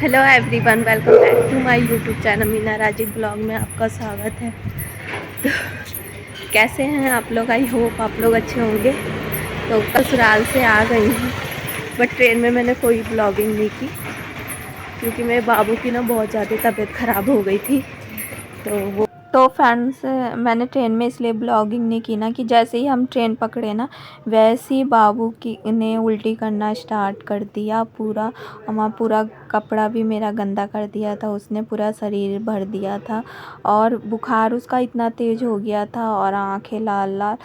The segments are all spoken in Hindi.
Hello everyone, welcome back to my YouTube channel Meena Raji blog में आपका स्वागत है। तो कैसे हैं आप लोग? आई होप आप लोग अच्छे होंगे। तो कल ससुराल से आ गई हूँ, बट ट्रेन में मैंने कोई ब्लॉगिंग नहीं की क्योंकि मेरे बाबू की ना बहुत ज़्यादा तबीयत ख़राब हो गई थी। तो फ्रेंड्स, मैंने ट्रेन में इसलिए ब्लॉगिंग नहीं की ना कि जैसे ही हम ट्रेन पकड़े ना वैसे ही बाबू की ने उल्टी करना स्टार्ट कर दिया। पूरा कपड़ा भी मेरा गंदा कर दिया था उसने, पूरा शरीर भर दिया था और बुखार उसका इतना तेज़ हो गया था और आंखें लाल लाल,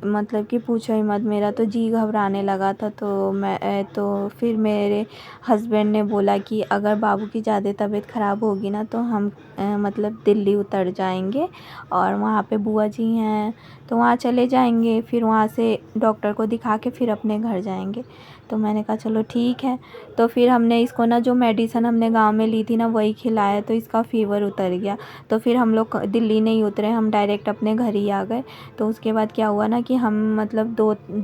मतलब कि पूछो ही मत। मेरा तो जी घबराने लगा था। तो फिर मेरे हस्बैंड ने बोला कि अगर बाबू की ज़्यादा तबीयत ख़राब होगी ना तो हम मतलब दिल्ली उतर जाएंगे और वहाँ पे बुआ जी हैं तो वहाँ चले जाएंगे, फिर वहाँ से डॉक्टर को दिखा के फिर अपने घर जाएंगे। तो मैंने कहा चलो ठीक है। तो फिर हमने इसको ना जो मेडिसिन हमने गांव में ली थी ना वही खिलाया, तो इसका फ़ीवर उतर गया। तो फिर हम लोग दिल्ली नहीं उतरे, हम डायरेक्ट अपने घर ही आ गए। तो उसके बाद क्या हुआ ना कि हम मतलब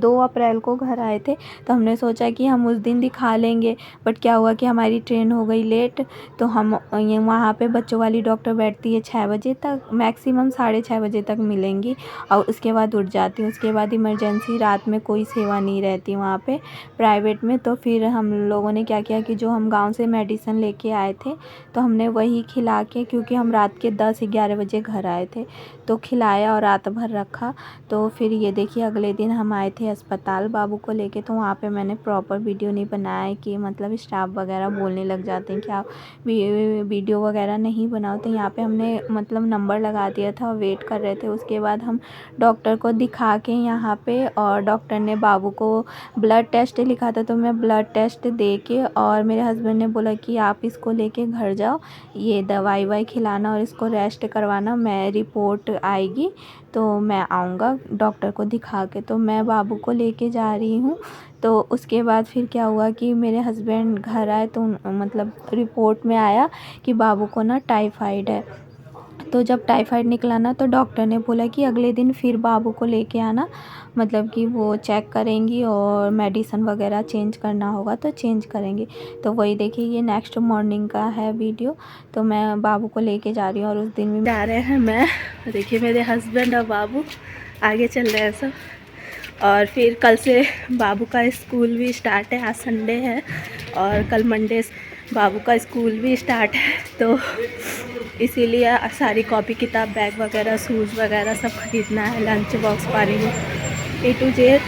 2 अप्रैल को घर आए थे। तो हमने सोचा कि हम उस दिन दिखा लेंगे, बट क्या हुआ कि हमारी ट्रेन हो गई लेट। तो हम ये वहाँ पे बच्चों वाली डॉक्टर बैठती है 6 बजे तक, मैक्सिमम 6:30 बजे तक मिलेंगी और उसके बाद उठ जाती हूँ। उसके बाद इमरजेंसी रात में कोई सेवा नहीं रहती वहाँ पे प्राइवेट में। तो फिर हम लोगों ने क्या किया कि जो हम गांव से मेडिसिन लेके आए थे तो हमने वही खिला के, क्योंकि हम रात के 10-11 बजे घर आए थे, तो खिलाया और रात भर रखा। तो फिर ये देखिए अगले दिन हम आए थे अस्पताल बाबू को लेके। तो वहाँ पे मैंने प्रॉपर वीडियो नहीं बनाया है कि मतलब स्टाफ वगैरह बोलने लग जाते हैं कि आप वीडियो वगैरह नहीं बनाओ। तो यहाँ पे हमने मतलब नंबर लगा दिया था, वेट कर रहे थे। उसके बाद हम डॉक्टर को दिखा के यहाँ पे, और डॉक्टर ने बाबू को ब्लड टेस्ट लिखा था तो मैं ब्लड टेस्ट दे के, और मेरे हस्बैंड ने बोला कि आप इसको लेके घर जाओ, ये दवाई वाई खिलाना और इसको रेस्ट करवाना, मैं रिपोर्ट आएगी तो मैं आऊँगा डॉक्टर को दिखा के। तो मैं बाबू को लेके जा रही हूँ। तो उसके बाद फिर क्या हुआ कि मेरे हस्बैंड घर आए तो मतलब रिपोर्ट में आया कि बाबू को ना टाइफाइड है। तो जब टाइफाइड निकला ना तो डॉक्टर ने बोला कि अगले दिन फिर बाबू को लेके आना, मतलब कि वो चेक करेंगी और मेडिसिन वगैरह चेंज करना होगा तो चेंज करेंगे। तो वही देखिए ये नेक्स्ट मॉर्निंग का है वीडियो। तो मैं बाबू को लेके जा रही हूँ और उस दिन भी जा रहे हैं। मैं देखिए मेरे हस्बैंड और बाबू आगे चल रहे हैं सब। और फिर कल से बाबू का स्कूल भी स्टार्ट है, आज संडे है और कल मंडे बाबू का स्कूल भी स्टार्ट है। तो इसीलिए सारी कॉपी किताब बैग वगैरह शूज़ वगैरह सब खरीदना है, लंच बॉक्स पानी A to Z।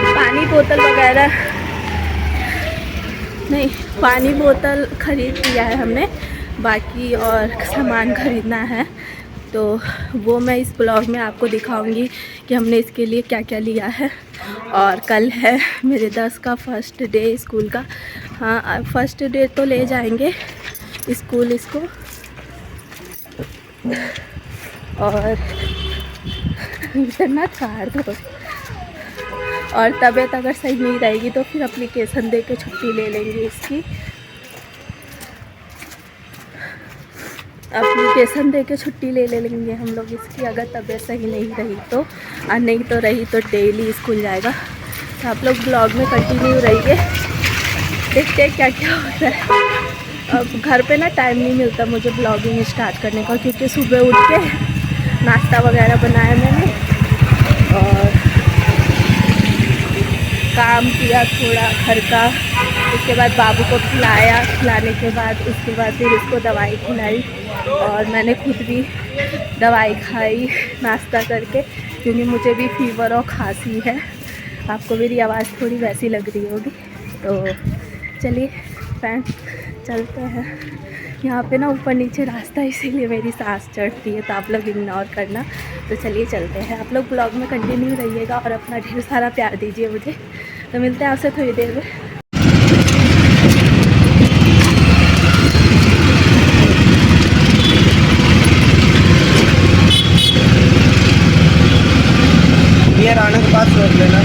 पानी बोतल वगैरह नहीं, पानी बोतल ख़रीद लिया है हमने, बाकी और सामान ख़रीदना है। तो वो मैं इस ब्लॉग में आपको दिखाऊंगी कि हमने इसके लिए क्या क्या लिया है। और कल है मेरे 10 का फर्स्ट डे स्कूल का। हाँ, फर्स्ट डे तो ले जाएंगे स्कूल इसको। और इतना कार दो, और तबीयत अगर सही नहीं रहेगी तो फिर एप्लीकेशन दे के छुट्टी ले लेंगे इसकी। एप्लीकेशन दे के छुट्टी ले लेंगे हम लोग इसकी, अगर तबीयत सही नहीं रही तो। और नहीं तो रही तो डेली स्कूल जाएगा। तो आप लोग ब्लॉग में कंटिन्यू रहिए, देखते हैं क्या क्या होता है। अब घर पे ना टाइम नहीं मिलता मुझे ब्लॉगिंग स्टार्ट करने का, क्योंकि सुबह उठ के नाश्ता वगैरह बनाया मैंने और काम किया थोड़ा घर का। उसके बाद बाबू को खिलाया, खिलाने के बाद उसके बाद फिर उसको दवाई खिलाई और मैंने खुद भी दवाई खाई नाश्ता करके, क्योंकि मुझे भी फीवर और खांसी है। आपको मेरी आवाज़ थोड़ी वैसी लग रही होगी। तो चलिए फ्रेंड्स चलते हैं। यहाँ पे ना ऊपर नीचे रास्ता, इसीलिए मेरी सांस चढ़ती है, तो आप लोग इग्नोर करना। तो चलिए चलते हैं, आप लोग ब्लॉग में कंटिन्यू रहिएगा और अपना ढेर सारा प्यार दीजिए मुझे। तो मिलते हैं आपसे थोड़ी देर में। ये राणा के पास रोक लेना।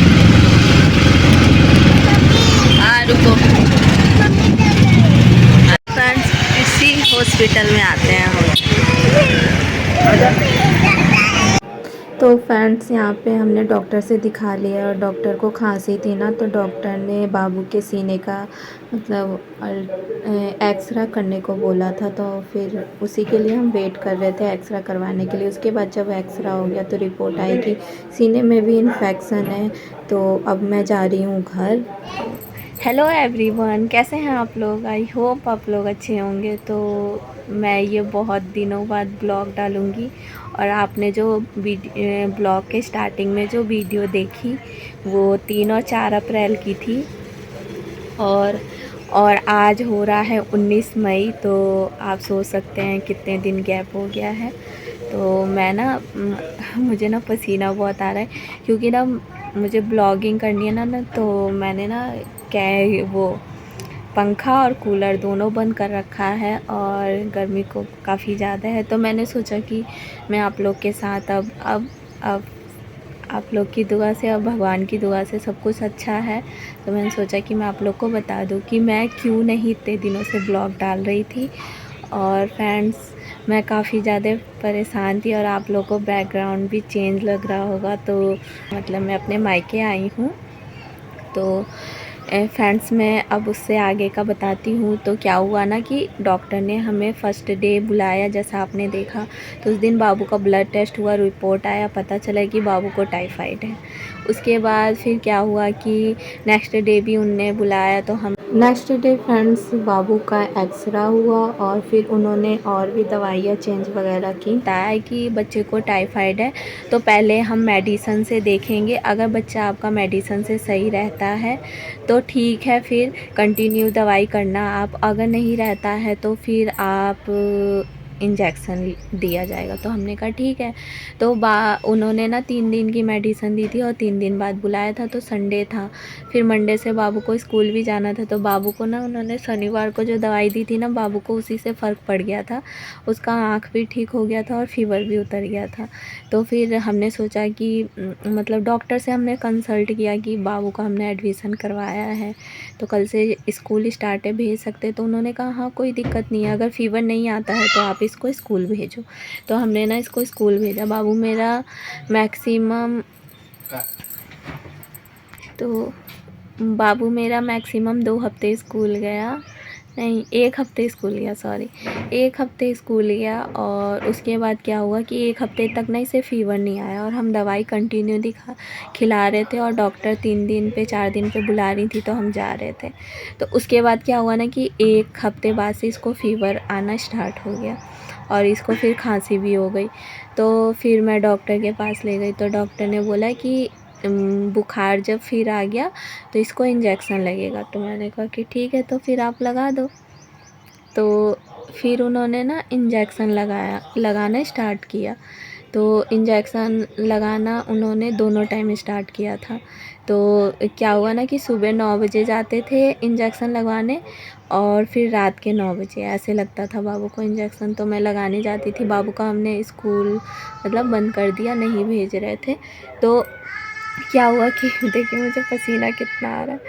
रुको फ्रेंड्स, इसी हॉस्पिटल में आते हैं हम। तो फ्रेंड्स यहाँ पे हमने डॉक्टर से दिखा लिया और डॉक्टर को खांसी थी ना, तो डॉक्टर ने बाबू के सीने का मतलब एक्सरा करने को बोला था। तो फिर उसी के लिए हम वेट कर रहे थे एक्सरा करवाने के लिए। उसके बाद जब एक्सरा हो गया तो रिपोर्ट आई कि सीने में भी इन्फेक्शन है। तो अब मैं जा रही हूँ घर। हेलो एवरीवन, कैसे हैं आप लोग? आई होप आप लोग अच्छे होंगे। तो मैं ये बहुत दिनों बाद ब्लॉग डालूँगी और आपने जो ब्लॉग के स्टार्टिंग में जो वीडियो देखी वो 3 और 4 अप्रैल की थी और आज हो रहा है 19 मई। तो आप सोच सकते हैं कितने दिन गैप हो गया है। तो मैं ना मुझे ना पसीना बहुत आ रहा है क्योंकि ना मुझे ब्लॉगिंग करनी है ना तो मैंने ना क्या वो पंखा और कूलर दोनों बंद कर रखा है और गर्मी को काफ़ी ज़्यादा है। तो मैंने सोचा कि मैं आप लोग के साथ अब आप लोग की दुआ से और भगवान की दुआ से सब कुछ अच्छा है। तो मैंने सोचा कि मैं आप लोग को बता दूं कि मैं क्यों नहीं इतने दिनों से ब्लॉग डाल रही थी। और फ्रेंड्स, मैं काफ़ी ज़्यादा परेशान थी और आप लोग को बैकग्राउंड भी चेंज लग रहा होगा। तो मतलब मैं अपने मायके आई हूँ। तो फ्रेंड्स, मैं अब उससे आगे का बताती हूँ। तो क्या हुआ ना कि डॉक्टर ने हमें फ़र्स्ट डे बुलाया, जैसा आपने देखा। तो उस दिन बाबू का ब्लड टेस्ट हुआ, रिपोर्ट आया, पता चला कि बाबू को टाइफाइड है। उसके बाद फिर क्या हुआ कि नेक्स्ट डे भी उनने बुलाया। तो हम नेक्स्ट डे फ्रेंड्स बाबू का एक्सरा हुआ और फिर उन्होंने और भी दवाइयाँ चेंज वगैरह की। बताया कि बच्चे को टाइफाइड है तो पहले हम मेडिसन से देखेंगे। अगर बच्चा आपका मेडिसन से सही रहता है तो ठीक है, फिर कंटिन्यू दवाई करना आप। अगर नहीं रहता है तो फिर आप इंजेक्शन दिया जाएगा। तो हमने कहा ठीक है। तो उन्होंने ना 3 दिन की मेडिसिन दी थी और 3 दिन बाद बुलाया था। तो संडे था, फिर मंडे से बाबू को स्कूल भी जाना था। तो बाबू को ना उन्होंने शनिवार को जो दवाई दी थी ना, बाबू को उसी से फ़र्क पड़ गया था। उसका आँख भी ठीक हो गया था और फीवर भी उतर गया था। तो फिर हमने सोचा कि मतलब डॉक्टर से हमने कंसल्ट किया कि बाबू का हमने एडमिशन करवाया है तो कल से स्कूल स्टार्ट है, भेज सकते। तो उन्होंने कहा हाँ कोई दिक्कत नहीं है, अगर फ़ीवर नहीं आता है तो आप इसको स्कूल भेजो। तो हमने ना इसको स्कूल भेजा। बाबू मेरा मैक्सिमम तो बाबू मेरा मैक्सिमम 2 हफ्ते स्कूल गया, नहीं 1 हफ्ते स्कूल गया, सॉरी 1 हफ्ते स्कूल गया। और उसके बाद क्या हुआ कि 1 हफ्ते तक ना इसे फ़ीवर नहीं आया और हम दवाई कंटिन्यू खिला रहे थे और डॉक्टर 3 दिन पे 4 दिन पे बुला रही थी तो हम जा रहे थे। तो उसके बाद क्या हुआ ना कि 1 हफ्ते बाद से इसको फ़ीवर आना स्टार्ट हो गया और इसको फिर खांसी भी हो गई। तो फिर मैं डॉक्टर के पास ले गई तो डॉक्टर ने बोला कि बुखार जब फिर आ गया तो इसको इंजेक्शन लगेगा। तो मैंने कहा कि ठीक है, तो फिर आप लगा दो। तो फिर उन्होंने ना इंजेक्शन लगाना स्टार्ट किया। तो इंजेक्शन लगाना उन्होंने दोनों टाइम स्टार्ट किया था। तो क्या हुआ ना कि सुबह 9 बजे जाते थे इंजेक्शन लगवाने और फिर रात के 9 बजे ऐसे लगता था बाबू को इंजेक्शन। तो मैं लगाने जाती थी। बाबू का हमने स्कूल मतलब बंद कर दिया, नहीं भेज रहे थे। तो क्या हुआ कि देखिए मुझे पसीना कितना आ रहा है।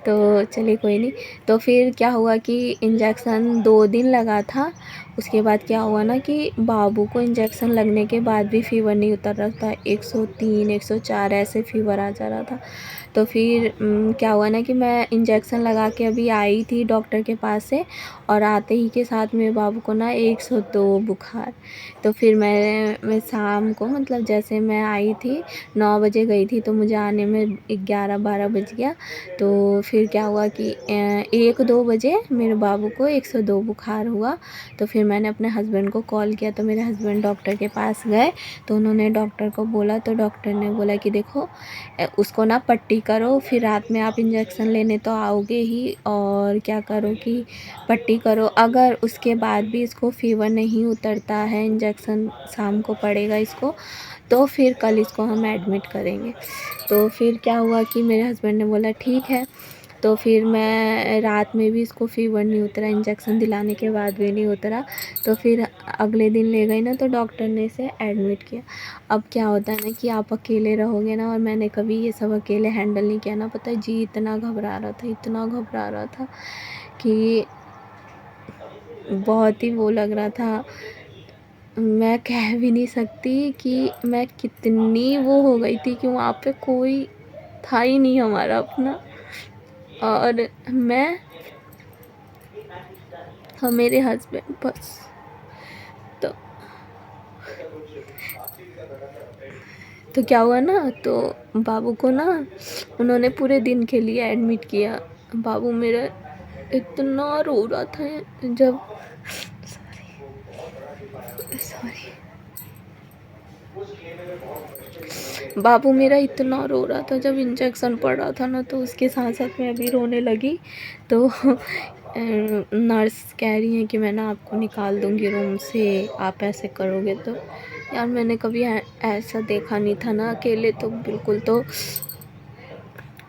तो चलिए कोई नहीं। तो फिर क्या हुआ कि इंजेक्शन 2 दिन लगा था। उसके बाद क्या हुआ ना कि बाबू को इंजेक्शन लगने के बाद भी फ़ीवर नहीं उतर रहा था। 103 104 ऐसे फ़ीवर आ जा रहा था। तो फिर क्या हुआ ना कि मैं इंजेक्शन लगा के अभी आई थी डॉक्टर के पास से और आते ही के साथ मेरे बाबू को ना 102 बुखार। तो फिर मैं शाम को मतलब जैसे मैं आई थी 9 बजे गई थी तो मुझे आने में 11-12 बज गया। तो फिर क्या हुआ कि 1-2 बजे मेरे बाबू को 102 बुखार हुआ। तो फिर मैंने अपने हस्बैंड को कॉल किया तो मेरे हस्बैंड डॉक्टर के पास गए। तो उन्होंने डॉक्टर को बोला तो डॉक्टर ने बोला कि देखो उसको ना पट्टी करो, फिर रात में आप इंजेक्शन लेने तो आओगे ही, और क्या करो कि पट्टी करो। अगर उसके बाद भी इसको फ़ीवर नहीं उतरता है, इंजेक्शन शाम को पड़ेगा इसको, तो फिर कल इसको हम एडमिट करेंगे। तो फिर क्या हुआ कि मेरे हस्बैंड ने बोला ठीक है। तो फिर मैं रात में भी इसको फ़ीवर नहीं उतरा, इंजेक्शन दिलाने के बाद भी नहीं उतरा। तो फिर अगले दिन ले गई ना तो डॉक्टर ने इसे एडमिट किया। अब क्या होता है ना कि आप अकेले रहोगे ना, और मैंने कभी ये सब अकेले हैंडल नहीं किया ना, पता है जी इतना घबरा रहा था, इतना घबरा रहा था कि बहुत ही वो लग रहा था मैं कह भी नहीं सकती कि मैं कितनी वो हो गई थी कि वहाँ पे कोई था ही नहीं हमारा अपना, और मैं और मेरे हस्बैंड बस। तो क्या हुआ ना, तो बाबू को ना उन्होंने पूरे दिन के लिए एडमिट किया। बाबू मेरा इतना रो रहा था जब, सॉरी, बाबू मेरा इतना रो रहा था जब इंजेक्शन पड़ रहा था ना, तो उसके साथ साथ मैं भी रोने लगी। तो नर्स कह रही है कि मैं ना आपको निकाल दूंगी रूम से, आप ऐसे करोगे तो। यार मैंने कभी ऐसा देखा नहीं था ना अकेले, तो बिल्कुल। तो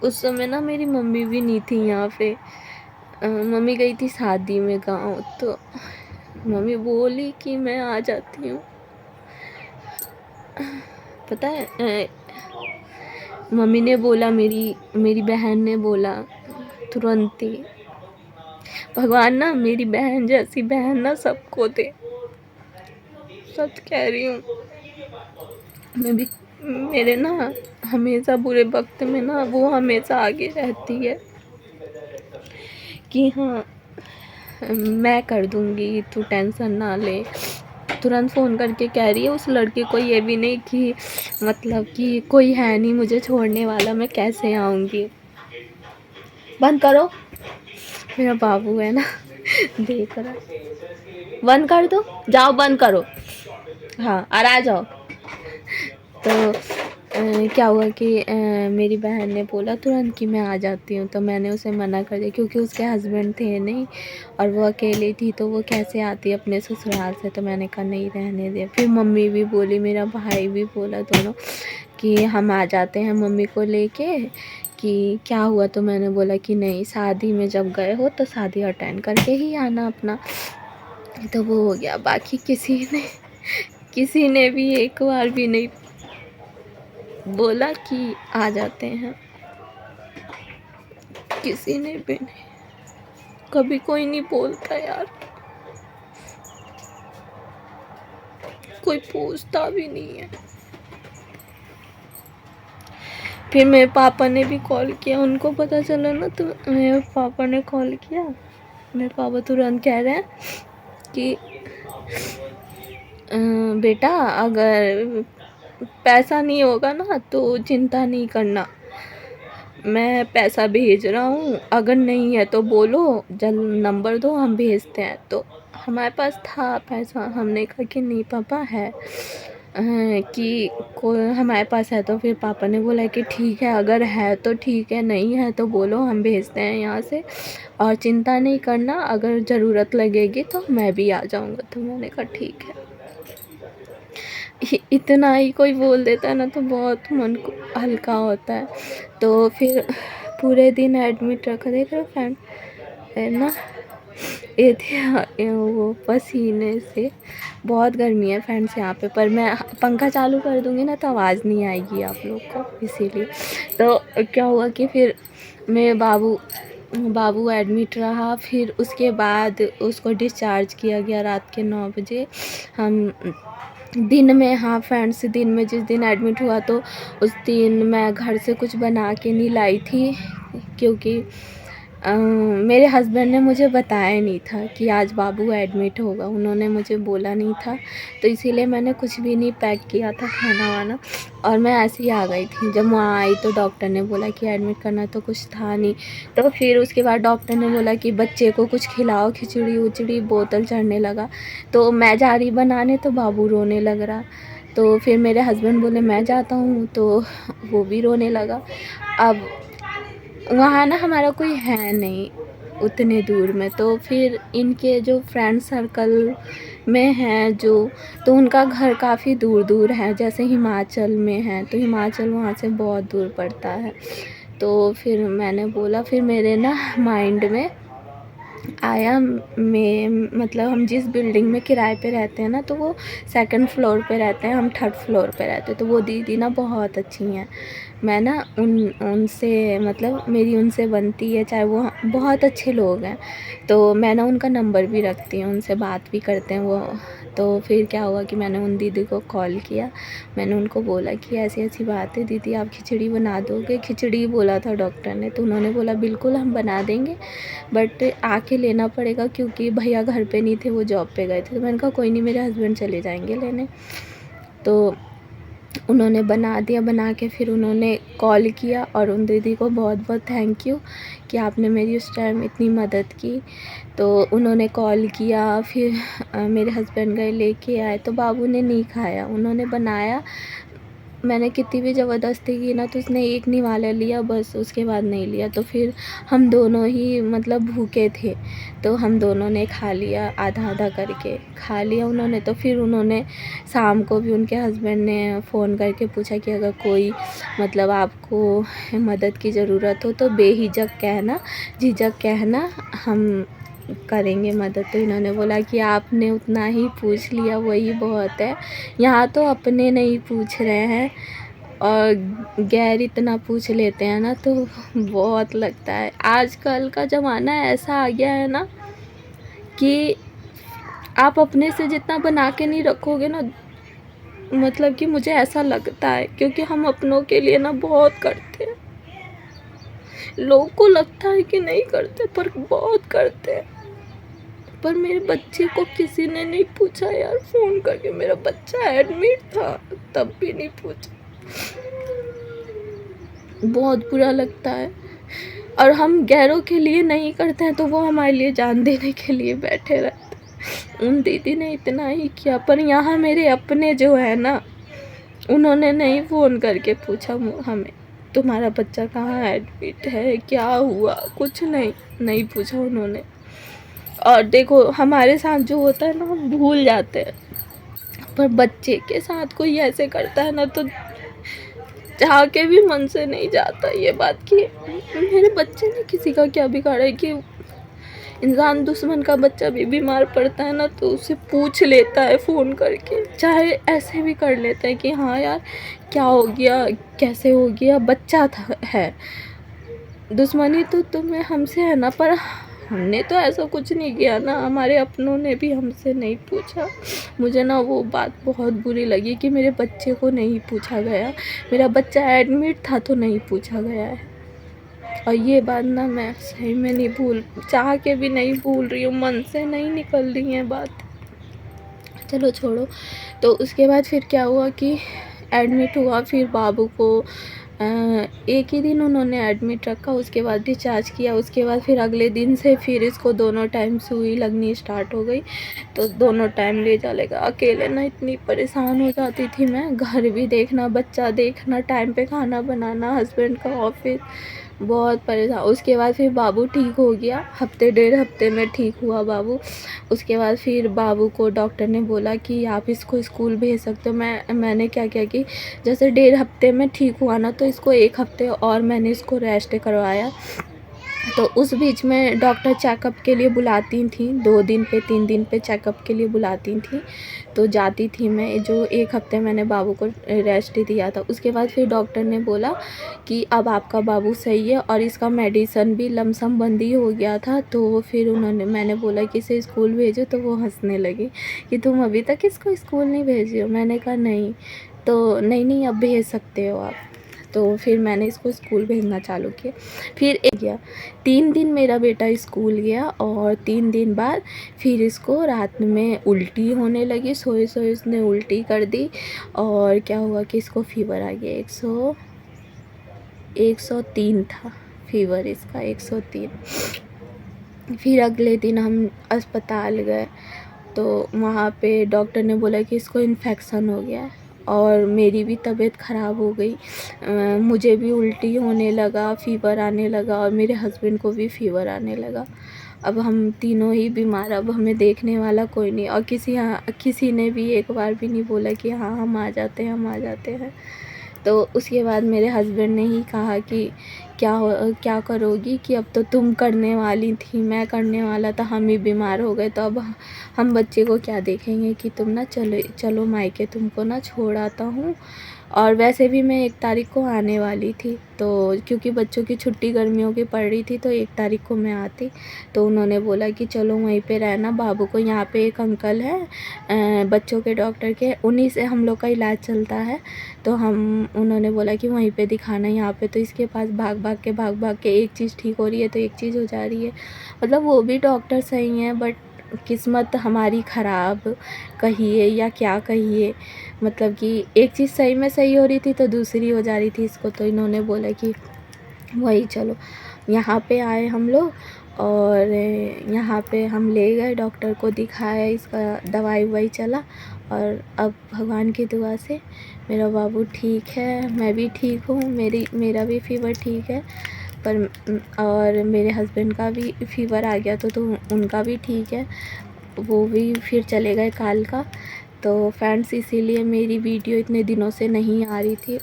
उस समय ना मेरी मम्मी भी नहीं थी यहाँ पे, मम्मी गई थी शादी में गाँव। तो मम्मी बोली कि मैं आ जाती हूँ। पता है, मम्मी ने बोला, मेरी बहन ने बोला तुरंत ही, भगवान ना मेरी बहन जैसी बहन ना सबको दे। सच कह रही हूँ। मैं भी, मेरे ना हमेशा बुरे वक्त में ना वो हमेशा आगे रहती है कि हाँ मैं कर दूँगी, तू टेंशन ना ले। तुरंत फ़ोन करके कह रही है उस लड़के को ये भी नहीं कि मतलब कि कोई है नहीं मुझे छोड़ने वाला, मैं कैसे आऊँगी। बंद करो, मेरा बाबू है ना देख रहा है। बंद कर दो, जाओ बंद करो। हाँ, और आ जाओ। तो क्या हुआ कि मेरी बहन ने बोला तुरंत कि मैं आ जाती हूँ। तो मैंने उसे मना कर दिया क्योंकि उसके हस्बैंड थे नहीं और वो अकेली थी, तो वो कैसे आती अपने ससुराल से। तो मैंने कहा नहीं, रहने दे। फिर मम्मी भी बोली, मेरा भाई भी बोला, दोनों कि हम आ जाते हैं मम्मी को लेके, कि क्या हुआ। तो मैंने बोला कि नहीं, शादी में जब गए हो तो शादी अटेंड करके ही आना अपना। तो वो हो गया। बाकी किसी ने भी एक बार भी नहीं बोला कि आ जाते हैं, किसी ने भी नहीं। कभी कोई नहीं बोलता यार, कोई पूछता भी नहीं है। फिर मेरे पापा ने भी कॉल किया, उनको पता चला ना, तो मेरे पापा ने कॉल किया। मेरे पापा तुरंत कह रहे हैं कि बेटा अगर पैसा नहीं होगा ना तो चिंता नहीं करना, मैं पैसा भेज रहा हूँ, अगर नहीं है तो बोलो, जल्द नंबर दो, हम भेजते हैं। तो हमारे पास था पैसा, हमने कहा कि नहीं पापा है, कि कोई हमारे पास है। तो फिर पापा ने बोला कि ठीक है, अगर है तो ठीक है, नहीं है तो बोलो, हम भेजते हैं यहाँ से, और चिंता नहीं करना, अगर ज़रूरत लगेगी तो मैं भी आ जाऊँगा। तो मैंने कहा ठीक है। इतना ही कोई बोल देता है ना तो बहुत मन को हल्का होता है। तो फिर पूरे दिन एडमिट रखा, देख रहे हो फैन है ना, ये थे वो पसीने से। बहुत गर्मी है फ्रेंड्स यहाँ पे, पर मैं पंखा चालू कर दूँगी ना तो आवाज़ नहीं आएगी आप लोग को, इसीलिए। तो क्या हुआ कि फिर मेरे बाबू एडमिट रहा। फिर उसके बाद उसको डिस्चार्ज किया गया रात के 9 बजे। हम दिन में, हाँ फ्रेंड्स, दिन में जिस दिन एडमिट हुआ तो उस दिन मैं घर से कुछ बना के नहीं लाई थी, क्योंकि मेरे हस्बैंड ने मुझे बताया नहीं था कि आज बाबू एडमिट होगा, उन्होंने मुझे बोला नहीं था। तो इसीलिए मैंने कुछ भी नहीं पैक किया था खाना वाना, और मैं ऐसे ही आ गई थी। जब वहाँ आई तो डॉक्टर ने बोला कि एडमिट करना, तो कुछ था नहीं। तो फिर उसके बाद डॉक्टर ने बोला कि बच्चे को कुछ खिलाओ, खिचड़ी उचड़ी, बोतल चढ़ने लगा। तो मैं जा रही बनाने, तो बाबू रोने लग रहा। तो फिर मेरे हस्बैंड बोले मैं जाता हूँ, तो वो भी रोने लगा। अब वहाँ ना हमारा कोई है नहीं उतने दूर में, तो फिर इनके जो फ्रेंड सर्कल में हैं जो, तो उनका घर काफ़ी दूर दूर है, जैसे हिमाचल में है, तो हिमाचल वहाँ से बहुत दूर पड़ता है। तो फिर मैंने बोला, फिर मेरे ना माइंड में आया, मैं मतलब हम जिस बिल्डिंग में किराए पे रहते हैं ना, तो वो सेकंड फ्लोर पे रहते हैं, हम थर्ड फ्लोर पे रहते हैं। तो वो दीदी ना बहुत अच्छी हैं, मैं ना उनसे मतलब मेरी उनसे बनती है, चाहे वो बहुत अच्छे लोग हैं, तो मैं ना उनका नंबर भी रखती हूँ, उनसे बात भी करते हैं वो। तो फिर क्या हुआ कि मैंने उन दीदी को कॉल किया, मैंने उनको बोला कि ऐसी ऐसी बात है दीदी, आप खिचड़ी बना दोगे? खिचड़ी बोला था डॉक्टर ने, तो उन्होंने बोला बिल्कुल हम बना देंगे, बट आके लेना पड़ेगा क्योंकि भैया घर पे नहीं थे, वो जॉब पे गए थे। तो मैंने कहा कोई नहीं, मेरे हस्बैंड चले जाएंगे लेने। तो उन्होंने बना दिया, बना के फिर उन्होंने कॉल किया, और उन दीदी को बहुत बहुत थैंक यू कि आपने मेरी उस टाइम इतनी मदद की। तो उन्होंने कॉल किया, फिर मेरे हस्बैंड गए लेके आए, तो बाबू ने नहीं खाया, उन्होंने बनाया, मैंने कितनी भी ज़बरदस्ती की ना तो उसने एक निवाला लिया बस, उसके बाद नहीं लिया। तो फिर हम दोनों ही मतलब भूखे थे, तो हम दोनों ने खा लिया, आधा आधा करके खा लिया उन्होंने। तो फिर उन्होंने शाम को भी उनके हस्बैंड ने फ़ोन करके पूछा कि अगर कोई मतलब आपको मदद की ज़रूरत हो तो बेहिचक कहना, झिझक कहना, हम करेंगे मदद। तो इन्होंने बोला कि आपने उतना ही पूछ लिया, वही बहुत है। यहाँ तो अपने नहीं पूछ रहे हैं और गैर इतना पूछ लेते हैं ना, तो बहुत लगता है। आजकल का ज़माना ऐसा आ गया है ना कि आप अपने से जितना बना के नहीं रखोगे ना, मतलब कि मुझे ऐसा लगता है, क्योंकि हम अपनों के लिए ना बहुत करते हैं। लोगों को लगता है कि नहीं करते, पर बहुत करते हैं। पर मेरे बच्चे को किसी ने नहीं पूछा यार, फ़ोन करके, मेरा बच्चा एडमिट था तब भी नहीं पूछा। बहुत बुरा लगता है। और हम गैरों के लिए नहीं करते हैं तो वो हमारे लिए जान देने के लिए बैठे रहते हैं। उन दीदी ने इतना ही किया, पर यहाँ मेरे अपने जो है ना, उन्होंने नहीं फ़ोन करके पूछा हमें तुम्हारा बच्चा कहाँ एडमिट है, क्या हुआ, कुछ नहीं पूछा उन्होंने। और देखो हमारे साथ जो होता है ना, हम भूल जाते हैं, पर बच्चे के साथ कोई ऐसे करता है ना, तो चाह के भी मन से नहीं जाता ये बात कि मेरे बच्चे ने किसी का क्या बिगाड़ा है। कि इंसान दुश्मन का बच्चा भी बीमार पड़ता है ना, तो उसे पूछ लेता है फ़ोन करके, चाहे ऐसे भी कर लेता है कि हाँ यार क्या हो गया, कैसे हो गया, बच्चा था है, दुश्मनी तो तुम्हें हमसे है ना, पर हमने तो ऐसा कुछ नहीं किया ना, हमारे अपनों ने भी हमसे नहीं पूछा। मुझे ना वो बात बहुत बुरी लगी कि मेरे बच्चे को नहीं पूछा गया, मेरा बच्चा एडमिट था तो नहीं पूछा गया है। और ये बात ना मैं सही में नहीं चाह के भी नहीं भूल रही हूँ, मन से नहीं निकल रही है बात। चलो छोड़ो। तो उसके बाद फिर क्या हुआ कि एडमिट हुआ, फिर बाबू को एक ही दिन उन्होंने एडमिट रखा, उसके बाद डिस्चार्ज किया। उसके बाद फिर अगले दिन से फिर इसको दोनों टाइम सुई लगनी स्टार्ट हो गई, तो दोनों टाइम ले चलेगा। अकेले ना इतनी परेशान हो जाती थी मैं, घर भी देखना, बच्चा देखना, टाइम पे खाना बनाना, हस्बैंड का ऑफिस, बहुत परेशान। उसके बाद फिर बाबू ठीक हो गया, हफ्ते डेढ़ हफ्ते में ठीक हुआ बाबू। उसके बाद फिर बाबू को डॉक्टर ने बोला कि आप इसको स्कूल भेज सकते हो। मैंने क्या किया कि जैसे डेढ़ हफ्ते में ठीक हुआ ना, तो इसको एक हफ्ते और मैंने इसको रेस्ट करवाया। तो उस बीच में डॉक्टर चेकअप के लिए बुलाती थी, 2 दिन पे 3 दिन पे चेकअप के लिए बुलाती थी, तो जाती थी मैं। जो एक हफ्ते मैंने बाबू को रेस्ट दिया था, उसके बाद फिर डॉक्टर ने बोला कि अब आपका बाबू सही है, और इसका मेडिसन भी लमसम बंद ही हो गया था। तो फिर मैंने बोला कि इसे स्कूल भेजो, तो वो हंसने लगी कि तुम अभी तक इसको स्कूल नहीं भेजी हो। मैंने कहा नहीं, तो नहीं अब भेज सकते हो आप। तो फिर मैंने इसको स्कूल भेजना चालू किया। फिर गया 3 दिन मेरा बेटा स्कूल गया, और 3 दिन बाद फिर इसको रात में उल्टी होने लगी, सोए सोए उसने उल्टी कर दी। और क्या हुआ कि इसको फीवर आ गया, 103 था फीवर इसका, 103। फिर अगले दिन हम अस्पताल गए, तो वहाँ पे डॉक्टर ने बोला कि इसको इन्फेक्शन हो गया है, और मेरी भी तबीयत ख़राब हो गई। मुझे भी उल्टी होने लगा, फ़ीवर आने लगा, और मेरे हस्बैंड को भी फ़ीवर आने लगा। अब हम तीनों ही बीमार, अब हमें देखने वाला कोई नहीं, और किसी ने भी एक बार भी नहीं बोला कि हाँ हम आ जाते हैं। तो उसके बाद मेरे हस्बैंड ने ही कहा कि क्या करोगी, कि अब तो तुम करने वाली थी, मैं करने वाला था, हम ही बीमार हो गए, तो अब हम बच्चे को क्या देखेंगे, कि तुम ना चलो मायके, तुमको ना छोड़ आता हूँ, और वैसे भी मैं 1 तारीख को आने वाली थी, तो क्योंकि बच्चों की छुट्टी गर्मियों की पड़ रही थी तो 1 तारीख को मैं आती। तो उन्होंने बोला कि चलो वहीं पे रहना, बाबू को यहाँ पे एक अंकल है बच्चों के डॉक्टर के, उन्हीं से हम लोग का इलाज चलता है। तो उन्होंने बोला कि वहीं पे दिखाना, यहाँ पे तो इसके पास भाग भाग के एक चीज़ ठीक हो रही है तो एक चीज़ हो जा रही है। मतलब वो भी डॉक्टर सही हैं, बट किस्मत हमारी ख़राब कहिए या क्या कहिए। मतलब कि एक चीज़ सही में सही हो रही थी तो दूसरी हो जा रही थी इसको। तो इन्होंने बोला कि वही चलो, यहाँ पे आए हम लोग और यहाँ पे हम ले गए, डॉक्टर को दिखाया, इसका दवाई ववाई चला और अब भगवान की दुआ से मेरा बाबू ठीक है, मैं भी ठीक हूँ, मेरा भी फ़ीवर ठीक है। पर और मेरे हस्बैंड का भी फ़ीवर आ गया तो उनका भी ठीक है, वो भी फिर चले गए काल का। तो फ्रेंड्स इसीलिए मेरी वीडियो इतने दिनों से नहीं आ रही थी।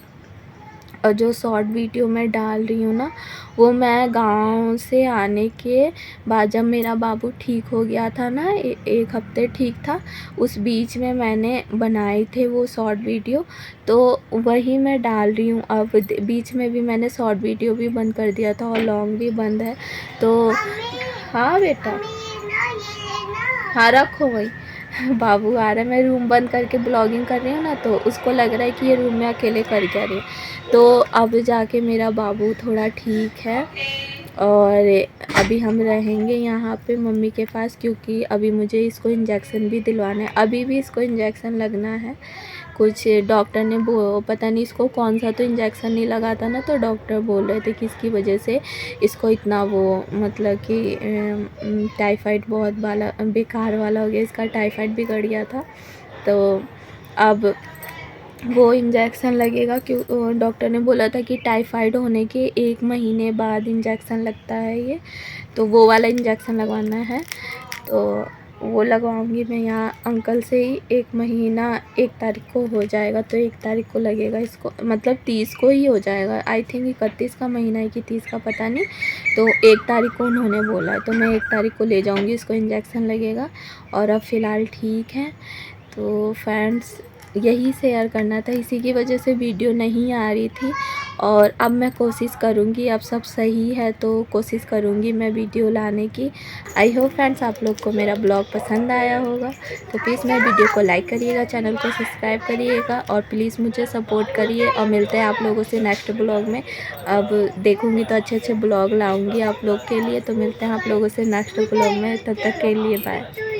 और जो शॉर्ट वीडियो मैं डाल रही हूँ ना, वो मैं गांव से आने के बाद जब मेरा बाबू ठीक हो गया था ना, 1 हफ्ते ठीक था, उस बीच में मैंने बनाए थे वो शॉर्ट वीडियो, तो वही मैं डाल रही हूँ। अब बीच में भी मैंने शॉर्ट वीडियो भी बंद कर दिया था और लॉन्ग भी बंद है। तो हाँ बेटा, हाँ रखो वही। बाबू आ रहा है, मैं रूम बंद करके ब्लॉगिंग कर रही हूँ ना, तो उसको लग रहा है कि ये रूम में अकेले कर क्या रही है। तो अब जाके मेरा बाबू थोड़ा ठीक है और अभी हम रहेंगे यहाँ पे मम्मी के पास, क्योंकि अभी मुझे इसको इंजेक्शन भी दिलवाना है, अभी भी इसको इंजेक्शन लगना है। कुछ डॉक्टर ने पता नहीं इसको कौन सा तो इंजेक्शन नहीं लगा था ना, तो डॉक्टर बोल रहे थे कि इसकी वजह से इसको इतना वो मतलब कि टाइफाइड बहुत वाला बेकार वाला हो गया, इसका टाइफाइड बिगड़ गया था। तो अब वो इंजेक्शन लगेगा, क्यों डॉक्टर ने बोला था कि टाइफाइड होने के 1 महीने बाद इंजेक्शन लगता है ये, तो वो वाला इंजेक्शन लगवाना है। तो वो लगवाऊंगी मैं यहाँ अंकल से ही। 1 महीना 1 तारीख को हो जाएगा, तो 1 तारीख को लगेगा इसको, मतलब 30 को ही हो जाएगा आई थिंक। 31 का महीना है कि 30 का पता नहीं, तो 1 तारीख को उन्होंने बोला है, तो मैं 1 तारीख को ले जाऊँगी, इसको इंजेक्शन लगेगा। और अब फ़िलहाल ठीक है। तो फ्रेंड्स यही शेयर करना था, इसी की वजह से वीडियो नहीं आ रही थी। और अब मैं कोशिश करूँगी, अब सब सही है तो कोशिश करूँगी मैं वीडियो लाने की। आई होप फ्रेंड्स आप लोग को मेरा ब्लॉग पसंद आया होगा, तो प्लीज़ मेरे वीडियो को लाइक करिएगा, चैनल को सब्सक्राइब करिएगा और प्लीज़ मुझे सपोर्ट करिए। और मिलते हैं आप लोगों से नेक्स्ट ब्लॉग में। अब देखूँगी तो अच्छे अच्छे ब्लॉग लाऊँगी आप लोग के लिए। तो मिलते हैं आप लोगों से नेक्स्ट ब्लॉग में, तब तक के लिए बाय।